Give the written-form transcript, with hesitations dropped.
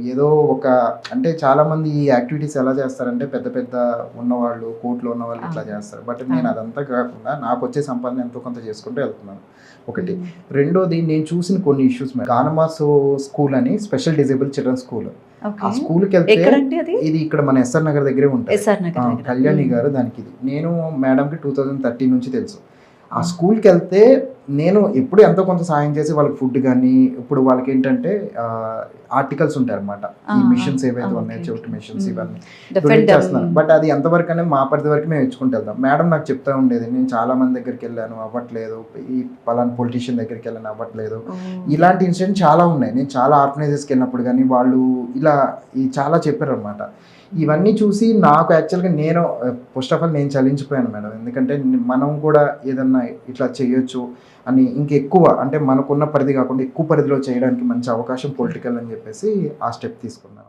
ఏదో ఒక అంటే చాలామంది ఈ యాక్టివిటీస్ ఎలా చేస్తారంటే పెద్ద పెద్ద ఉన్నవాళ్ళు, కోర్ట్‌లో ఉన్నవాళ్ళు ఇట్లా అవును. చేస్తారు. బట్ నేను అవును. అదంతా కాకుండా నాకొచ్చే సంపాదన ఎంతో కొంత చేసుకుంటూ వెళ్తున్నాను. ఒకటి. హ్మ్. రెండోది నేను చూసిన కొన్ని ఇష్యూస్ గానమాసు స్కూల్ అని స్పెషల్ డిజేబుల్ చిల్డ్రన్ స్కూల్. ఆ ఓకే. స్కూల్‌కెళ్తే ఎక్కడండి అది? ఇది ఇక్కడ మన ఎస్ఆర్ నగర్ దగ్గరే ఉంటది. ఎస్ఆర్ నగర్ దగ్గర. కళ్యాణి హ్మ్. గారు దానికిది. నేను మేడంకి 2013 నుంచి తెలుసు. ఆ హ్మ్. స్కూల్‌కెళ్తే నేను ఎప్పుడు ఎంతో కొంత సాయం చేసి వాళ్ళకి ఫుడ్ గానీ, ఇప్పుడు వాళ్ళకేంటంటే ఆర్టికల్స్ ఉంటాయన్నమాట. ఆ! ఈ ఆ! మిషన్స్ ఆ! ఏవైతే ఉన్నాయో ఓకే. చెవిటి ఓకే. మిషన్స్ హ్మ్. ఇవన్నీ డెఫ్ డొనేట్ డమ్. చేస్తున్నారు. బట్ అది ఎంతవరకనేది మా పరిధి వరకు మేము ఇచ్చుకుంటూ వెళ్తాం. మేడం నాకు చెప్తా ఉండేది, "నేను చాలా మంది దగ్గరికెళ్ళాను అవ్వట్లేదు. ఈ పలానా పొలిటీషియన్ దగ్గరికెళ్ళాను అవ్వట్లేదు." ఓహ్! ఇలాంటి ఇన్సిడెంట్ చాలా ఉన్నాయి. నేను చాలా ఆర్గనైజర్స్‌కెళ్ళినప్పుడు గానీ, వాళ్ళు ఇలా చాలా చెప్పారనమాట. హ్మ్. ఇవన్నీ చూసి నాకు యాక్చువల్‌గా నేను ఫస్ట్ ఆఫ్ ఆల్ నేను చలించిపోయాను మేడం. ఎందుకంటే మనం కూడా ఏదన్నా ఇట్లా చేయొచ్చు అని ఇంకెక్కువ అంటే మనకున్న పరిధి కాకుండా ఎక్కువ పరిధిలో చేయడానికి మంచి అవకాశం ఓకే. పొలిటికల్ అని చెప్పేసి ఆ స్టెప్ తీసుకున్నాను.